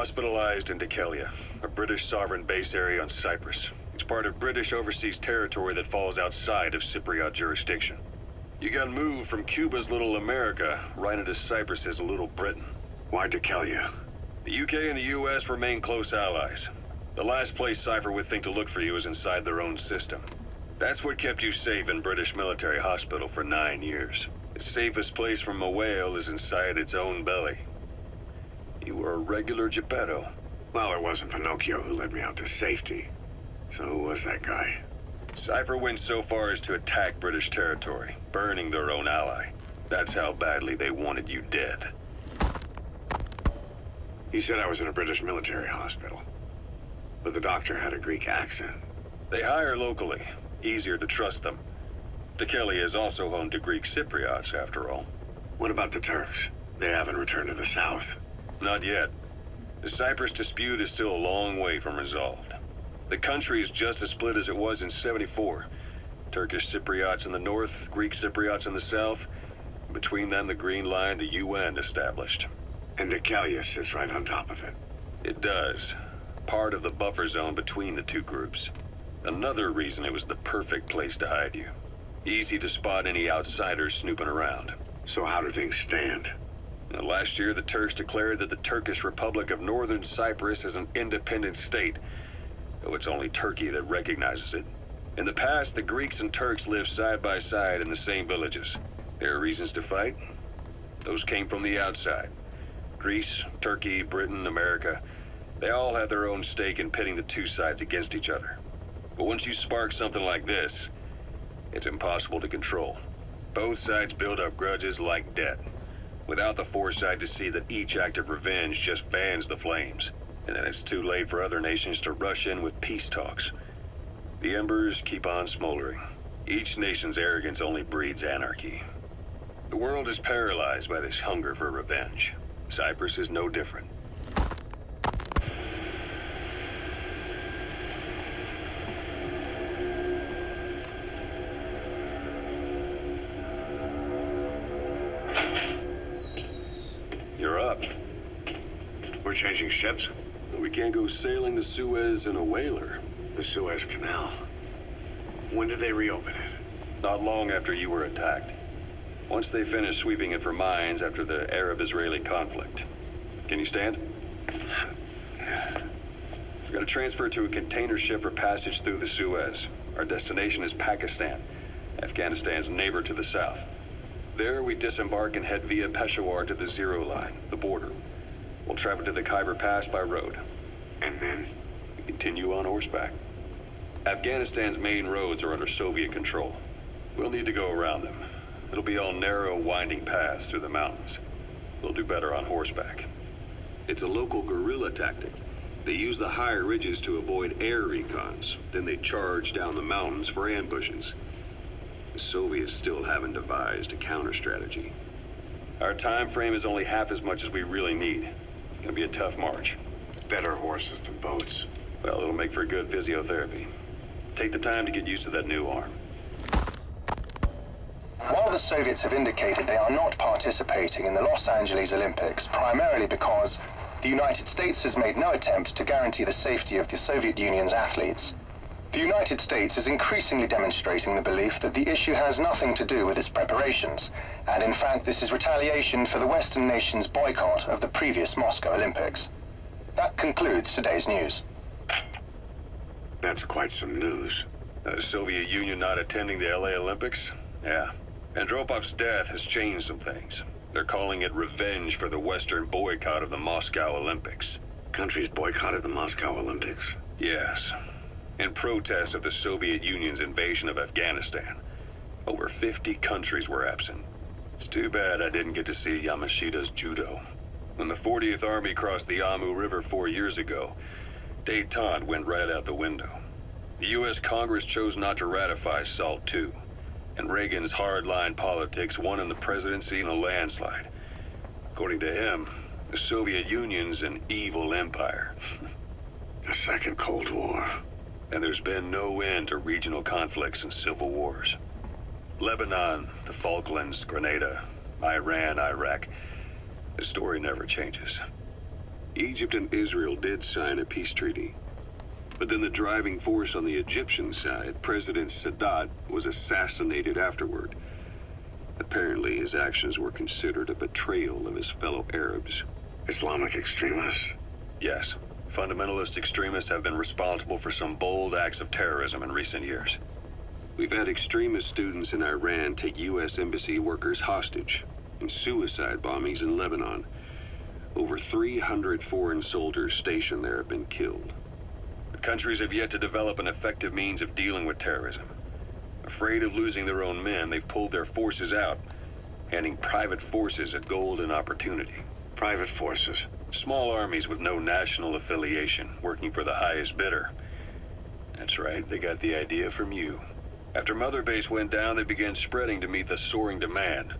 hospitalized in Dikelia, a British sovereign base area on Cyprus. It's part of British overseas territory that falls outside of Cypriot jurisdiction. You got moved from Cuba's Little America right into Cyprus's Little Britain. Why Dikelia? The UK and the US remain close allies. The last place Cypher would think to look for you is inside their own system. That's what kept you safe in British military hospital for 9 years. The safest place from a whale is inside its own belly. You were a regular Geppetto. Well, it wasn't Pinocchio who led me out to safety. So who was that guy? Cypher went so far as to attack British territory, burning their own ally. That's how badly they wanted you dead. He said I was in a British military hospital. But the doctor had a Greek accent. They hire locally. Easier to trust them. Dikelia is also home to Greek Cypriots, after all. What about the Turks? They haven't returned to the south. Not yet. The Cyprus dispute is still a long way from resolved. The country is just as split as it was in '74. Turkish Cypriots in the north, Greek Cypriots in the south. Between them, the Green Line, the UN established. And Dikelia sits right on top of it. It does. Part of the buffer zone between the two groups. Another reason it was the perfect place to hide you. Easy to spot any outsiders snooping around. So how do things stand? Now, last year, the Turks declared that the Turkish Republic of Northern Cyprus is an independent state, though it's only Turkey that recognizes it. In the past, the Greeks and Turks lived side by side in the same villages. There are reasons to fight. Those came from the outside. Greece, Turkey, Britain, America, they all have their own stake in pitting the two sides against each other. But once you spark something like this, it's impossible to control. Both sides build up grudges like debt, without the foresight to see that each act of revenge just fans the flames. And then it's too late for other nations to rush in with peace talks. The embers keep on smoldering. Each nation's arrogance only breeds anarchy. The world is paralyzed by this hunger for revenge. Cyprus is no different. You're up. We're changing ships? We can't go sailing the Suez in a whaler. The Suez Canal. When did they reopen it? Not long after you were attacked. Once they finished sweeping it for mines after the Arab-Israeli conflict. Can you stand? We've got to transfer to a container ship for passage through the Suez. Our destination is Pakistan, Afghanistan's neighbor to the south. There, we disembark and head via Peshawar to the Zero Line, the border. We'll travel to the Khyber Pass by road. And then? We continue on horseback. Afghanistan's main roads are under Soviet control. We'll need to go around them. It'll be all narrow, winding paths through the mountains. We'll do better on horseback. It's a local guerrilla tactic. They use the higher ridges to avoid air recons. Then they charge down the mountains for ambushes. The Soviets still haven't devised a counter-strategy. Our time frame is only half as much as we really need. It's gonna be a tough march. Better horses than boats. Well, it'll make for good physiotherapy. Take the time to get used to that new arm. While the Soviets have indicated they are not participating in the Los Angeles Olympics, primarily because the United States has made no attempt to guarantee the safety of the Soviet Union's athletes, the United States is increasingly demonstrating the belief that the issue has nothing to do with its preparations, and in fact this is retaliation for the Western nations' boycott of the previous Moscow Olympics. That concludes today's news. That's quite some news. The Soviet Union not attending the LA Olympics? Yeah. Andropov's death has changed some things. They're calling it revenge for the Western boycott of the Moscow Olympics. Countries boycotted the Moscow Olympics? Yes. In protest of the Soviet Union's invasion of Afghanistan. Over 50 countries were absent. It's too bad I didn't get to see Yamashita's judo. When the 40th Army crossed the Amu River 4 years ago, détente went right out the window. The U.S. Congress chose not to ratify SALT II, and Reagan's hardline politics won in the presidency in a landslide. According to him, the Soviet Union's an evil empire. The Second Cold War. And there's been no end to regional conflicts and civil wars. Lebanon, the Falklands, Grenada, Iran, Iraq. The story never changes. Egypt and Israel did sign a peace treaty. But then the driving force on the Egyptian side, President Sadat, was assassinated afterward. Apparently, his actions were considered a betrayal of his fellow Arabs. Islamic extremists? Yes, fundamentalist extremists have been responsible for some bold acts of terrorism in recent years. We've had extremist students in Iran take U.S. embassy workers hostage, and suicide bombings in Lebanon. Over 300 foreign soldiers stationed there have been killed. The countries have yet to develop an effective means of dealing with terrorism. Afraid of losing their own men, they've pulled their forces out, handing private forces a golden opportunity. Private forces? Small armies with no national affiliation, working for the highest bidder. That's right, they got the idea from you. After Mother Base went down, they began spreading to meet the soaring demand.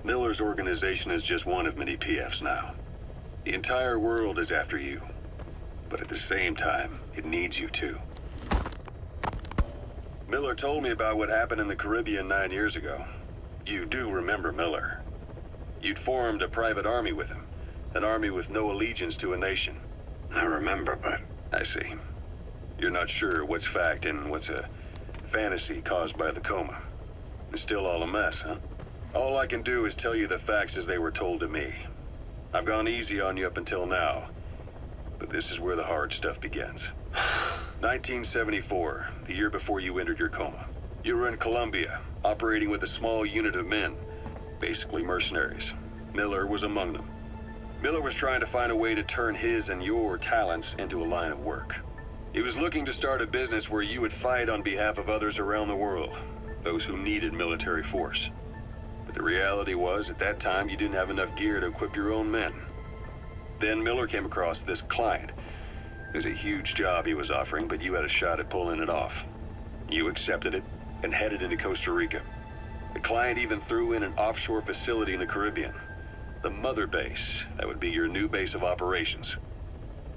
Miller's organization is just one of many PFs now. The entire world is after you. But at the same time, it needs you too. Miller told me about what happened in the Caribbean 9 years ago. You do remember Miller. You'd formed a private army with him. An army with no allegiance to a nation. I remember, but... I see. You're not sure what's fact and what's a fantasy caused by the coma. It's still all a mess, huh? All I can do is tell you the facts as they were told to me. I've gone easy on you up until now, but this is where the hard stuff begins. 1974, the year before you entered your coma. You were in Colombia, operating with a small unit of men, basically mercenaries. Miller was among them. Miller was trying to find a way to turn his and your talents into a line of work. He was looking to start a business where you would fight on behalf of others around the world, those who needed military force. But the reality was, at that time, you didn't have enough gear to equip your own men. Then Miller came across this client. It was a huge job he was offering, but you had a shot at pulling it off. You accepted it and headed into Costa Rica. The client even threw in an offshore facility in the Caribbean. The Mother Base, that would be your new base of operations.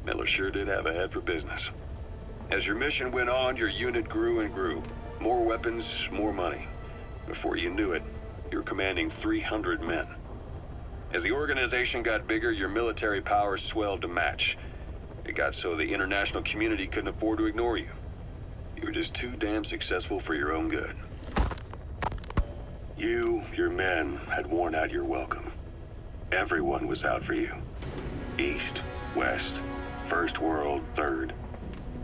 Miller sure did have a head for business. As your mission went on, your unit grew and grew. More weapons, more money. Before you knew it, you were commanding 300 men. As the organization got bigger, your military powers swelled to match. It got so the international community couldn't afford to ignore you. You were just too damn successful for your own good. You, your men, had worn out your welcome. Everyone was out for you. East, West, First World, Third.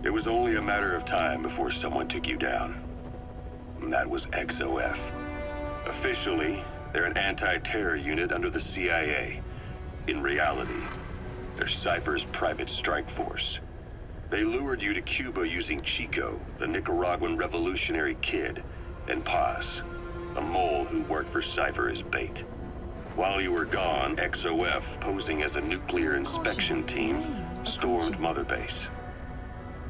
It was only a matter of time before someone took you down. And that was XOF. Officially, they're an anti-terror unit under the CIA. In reality, they're Cypher's private strike force. They lured you to Cuba using Chico, the Nicaraguan revolutionary kid, and Paz, a mole who worked for Cypher as bait. While you were gone, XOF, posing as a nuclear inspection team, stormed Mother Base.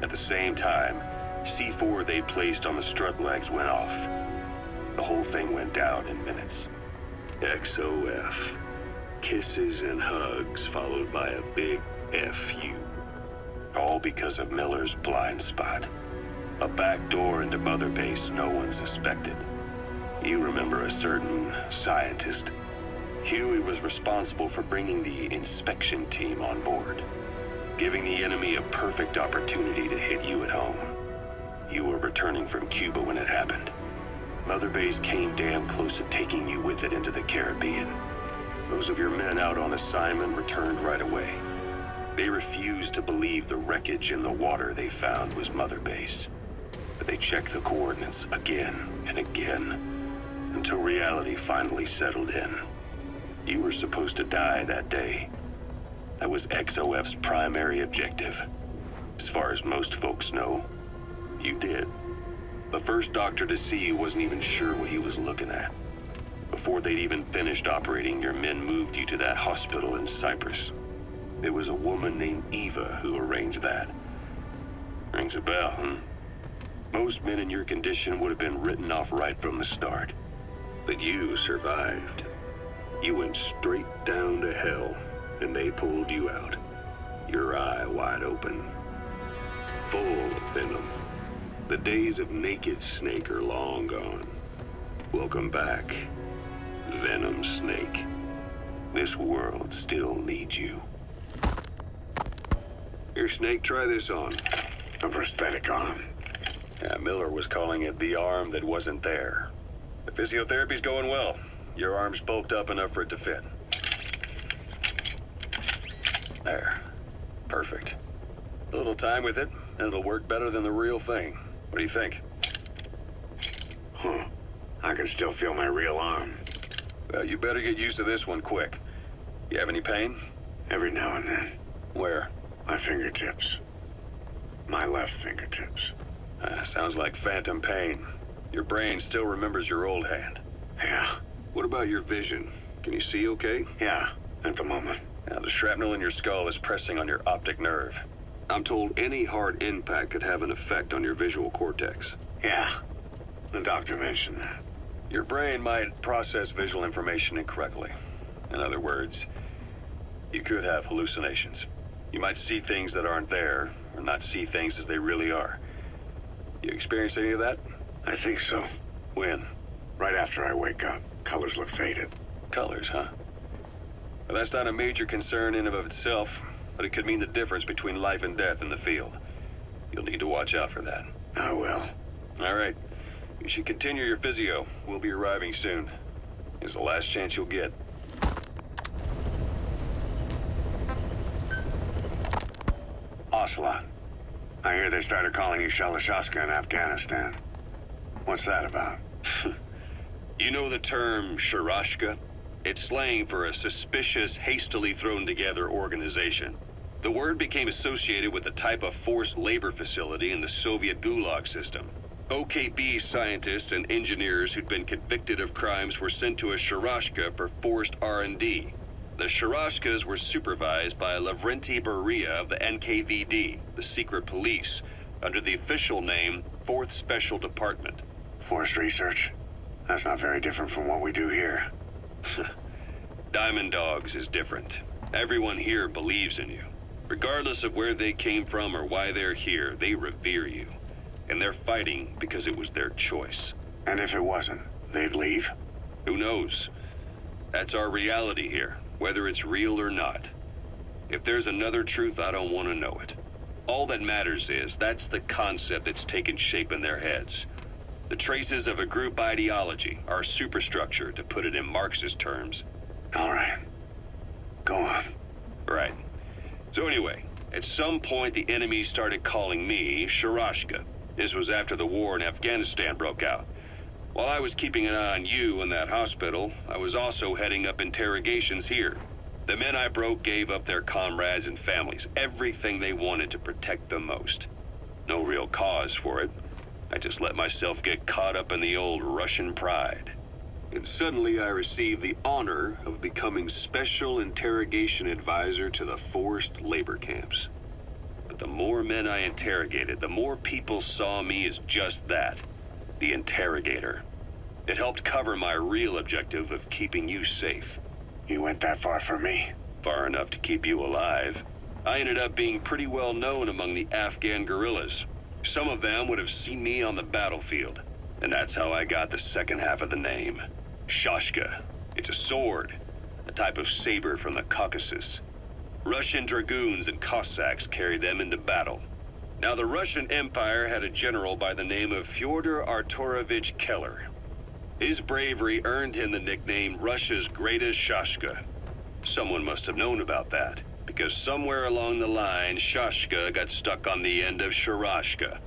At the same time, C4 they placed on the strut legs went off. The whole thing went down in minutes. XOF. Kisses and hugs followed by a big FU. All because of Miller's blind spot. A back door into Mother Base no one suspected. You remember a certain scientist. Huey was responsible for bringing the inspection team on board, giving the enemy a perfect opportunity to hit you at home. You were returning from Cuba when it happened. Mother Base came damn close to taking you with it into the Caribbean. Those of your men out on assignment returned right away. They refused to believe the wreckage in the water they found was Mother Base. But they checked the coordinates again and again, until reality finally settled in. You were supposed to die that day. That was XOF's primary objective. As far as most folks know, you did. The first doctor to see you wasn't even sure what he was looking at. Before they'd even finished operating, your men moved you to that hospital in Cyprus. It was a woman named Eva who arranged that. Rings a bell, huh? Most men in your condition would have been written off right from the start. But you survived. You went straight down to hell, and they pulled you out. Your eye wide open. Full of venom. The days of naked Snake are long gone. Welcome back, Venom Snake. This world still needs you. Here, Snake, try this on. A prosthetic arm. Yeah, Miller was calling it the arm that wasn't there. The physiotherapy's going well. Your arm's bulked up enough for it to fit. There. Perfect. A little time with it, and it'll work better than the real thing. What do you think? Huh. I can still feel my real arm. Well, you better get used to this one quick. You have any pain? Every now and then. Where? My fingertips. My left fingertips. Sounds like phantom pain. Your brain still remembers your old hand. Yeah. What about your vision? Can you see okay? Yeah, at the moment. Now, the shrapnel in your skull is pressing on your optic nerve. I'm told any hard impact could have an effect on your visual cortex. Yeah. The doctor mentioned that. Your brain might process visual information incorrectly. In other words, you could have hallucinations. You might see things that aren't there, or not see things as they really are. You experienced any of that? I think so. When? Right after I wake up. Colors look faded. Colors, huh? Well, that's not a major concern in and of itself, but it could mean the difference between life and death in the field. You'll need to watch out for that. I will. All right. You should continue your physio. We'll be arriving soon. It's the last chance you'll get. Ocelot. I hear they started calling you Shalashaska in Afghanistan. What's that about? You know the term Sharashka? It's slang for a suspicious, hastily thrown together organization. The word became associated with a type of forced labor facility in the Soviet Gulag system. OKB scientists and engineers who'd been convicted of crimes were sent to a Sharashka for forced R&D. The Sharashkas were supervised by Lavrenti Beria of the NKVD, the secret police, under the official name 4th Special Department. Forced research? That's not very different from what we do here. Diamond Dogs is different. Everyone here believes in you. Regardless of where they came from or why they're here, they revere you. And they're fighting because it was their choice. And if it wasn't, they'd leave? Who knows? That's our reality here, whether it's real or not. If there's another truth, I don't want to know it. All that matters is that's the concept that's taken shape in their heads. The traces of a group ideology, our superstructure, to put it in Marxist terms. All right. Go on. Right. So anyway, at some point the enemy started calling me Sharashka. This was after the war in Afghanistan broke out. While I was keeping an eye on you in that hospital, I was also heading up interrogations here. The men I broke gave up their comrades and families, everything they wanted to protect them most. No real cause for it. I just let myself get caught up in the old Russian pride. And suddenly I received the honor of becoming Special Interrogation Advisor to the forced labor camps. But the more men I interrogated, the more people saw me as just that, the interrogator. It helped cover my real objective of keeping you safe. You went that far for me? Far enough to keep you alive. I ended up being pretty well known among the Afghan guerrillas. Some of them would have seen me on the battlefield, and that's how I got the second half of the name. Shashka. It's a sword, a type of saber from the Caucasus. Russian dragoons and Cossacks carried them into battle. Now, the Russian Empire had a general by the name of Fyodor Arturovich Keller. His bravery earned him the nickname Russia's Greatest Shashka. Someone must have known about that, because somewhere along the line, Shashka got stuck on the end of Sharashka.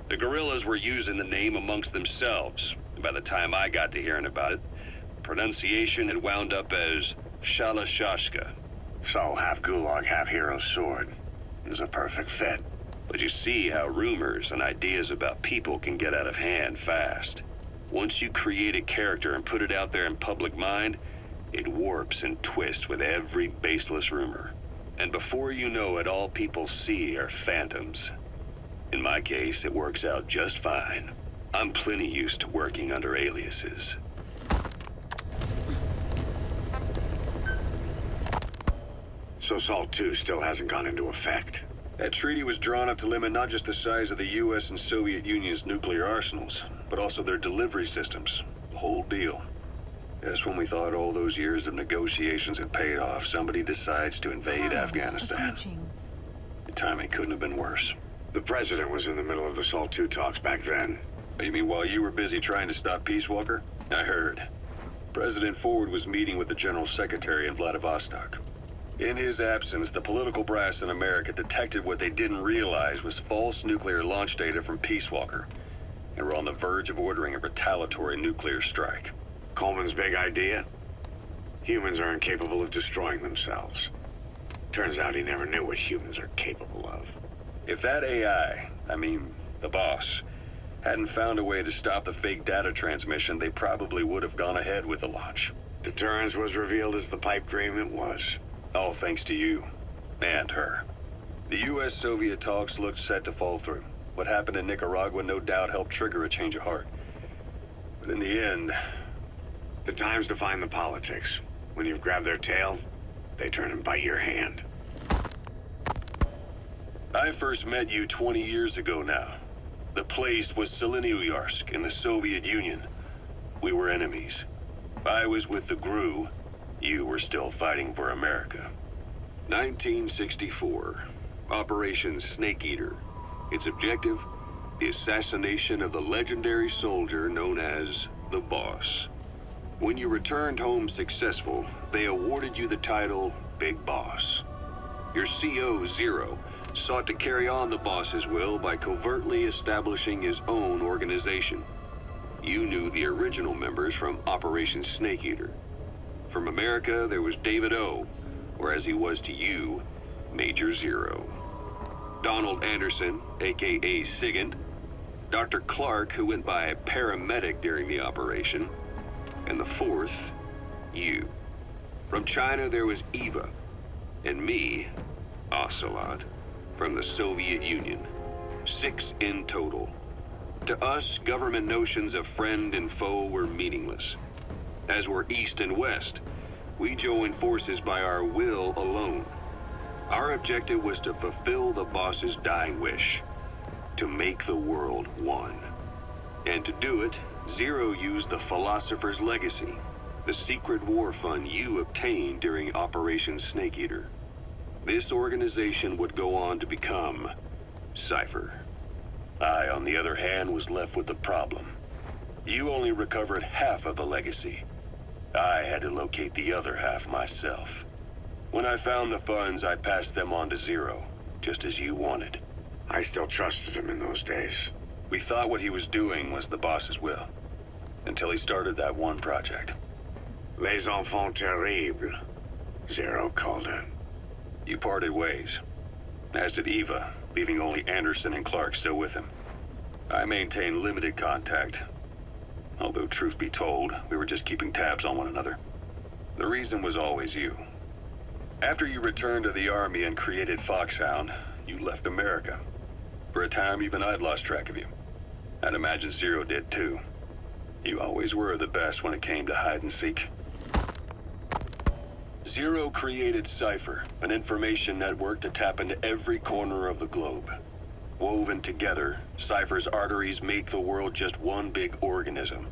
The guerrillas were using the name amongst themselves, and by the time I got to hearing about it, pronunciation had wound up as Shalashashka. So, half Gulag, half Hero Sword. Is a perfect fit. But you see how rumors and ideas about people can get out of hand fast. Once you create a character and put it out there in public mind, it warps and twists with every baseless rumor. And before you know it, all people see are phantoms. In my case, it works out just fine. I'm plenty used to working under aliases. So SALT II still hasn't gone into effect? That treaty was drawn up to limit not just the size of the U.S. and Soviet Union's nuclear arsenals, but also their delivery systems. The whole deal. Just when we thought all those years of negotiations had paid off, somebody decides to invade Afghanistan. Your timing couldn't have been worse. The president was in the middle of the SALT II talks back then. You mean while you were busy trying to stop Peace Walker? I heard. President Ford was meeting with the General Secretary in Vladivostok. In his absence, the political brass in America detected what they didn't realize was false nuclear launch data from Peace Walker, and were on the verge of ordering a retaliatory nuclear strike. Coleman's big idea? Humans are incapable of destroying themselves. Turns out he never knew what humans are capable of. If that AI, the boss, hadn't found a way to stop the fake data transmission, they probably would have gone ahead with the launch. Deterrence was revealed as the pipe dream it was. All thanks to you. And her. The U.S.-Soviet talks looked set to fall through. What happened in Nicaragua no doubt helped trigger a change of heart. But in the end... The time's to find the politics. When you've grabbed their tail, they turn and bite your hand. I first met you 20 years ago now. The place was Selenouyarsk in the Soviet Union. We were enemies. I was with the GRU. You were still fighting for America. 1964. Operation Snake Eater. Its objective? The assassination of the legendary soldier known as the Boss. When you returned home successful, they awarded you the title Big Boss. Your CO, Zero, sought to carry on the boss's will by covertly establishing his own organization. You knew the original members from Operation Snake Eater. From America, there was David O, or as he was to you, Major Zero. Donald Anderson, aka Sigint, Dr. Clark, who went by paramedic during the operation, and the fourth, you. From China, there was Eva, and me, Ocelot, from the Soviet Union. 6 in total. To us, government notions of friend and foe were meaningless. As were East and West, we joined forces by our will alone. Our objective was to fulfill the boss's dying wish, to make the world one. And to do it, Zero used the Philosopher's Legacy, the secret war fund you obtained during Operation Snake Eater. This organization would go on to become Cypher. I, on the other hand, was left with the problem. You only recovered half of the legacy. I had to locate the other half myself. When I found the funds, I passed them on to Zero, just as you wanted. I still trusted him in those days. We thought what he was doing was the boss's will, until he started that one project. Les enfants terribles, Zero called it. You parted ways, as did Eva, leaving only Anderson and Clark still with him. I maintained limited contact, although truth be told, we were just keeping tabs on one another. The reason was always you. After you returned to the Army and created Foxhound, you left America. For a time, even I'd lost track of you. I'd imagine Zero did too. You always were the best when it came to hide and seek. Zero created Cypher, an information network to tap into every corner of the globe. Woven together, Cypher's arteries make the world just one big organism,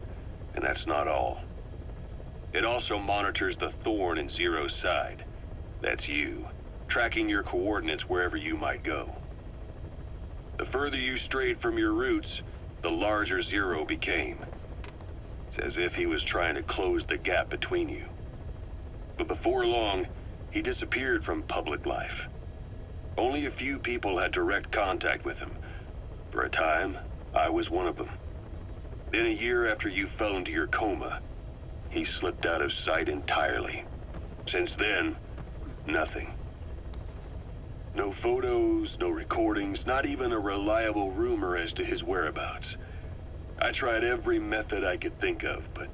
and that's not all. It also monitors the thorn in Zero's side. That's you, tracking your coordinates wherever you might go. The further you strayed from your roots, the larger Zero became. It's as if he was trying to close the gap between you. But before long, he disappeared from public life. Only a few people had direct contact with him. For a time, I was one of them. Then a year after you fell into your coma, he slipped out of sight entirely. Since then, nothing. No photos, no recordings, not even a reliable rumor as to his whereabouts. I tried every method I could think of, but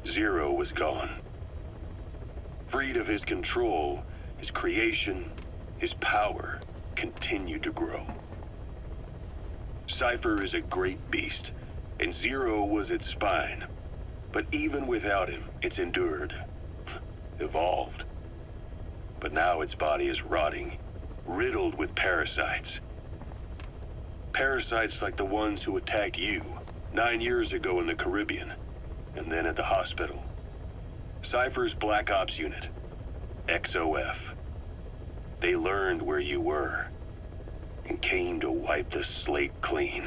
Zero was gone. Freed of his control, his creation, his power continued to grow. Cypher is a great beast, and Zero was its spine. But even without him, it's endured, evolved. But now its body is rotting, riddled with parasites. Parasites like the ones who attacked you 9 years ago in the Caribbean, and then at the hospital. Cypher's Black Ops Unit, XOF. They learned where you were, came to wipe the slate clean.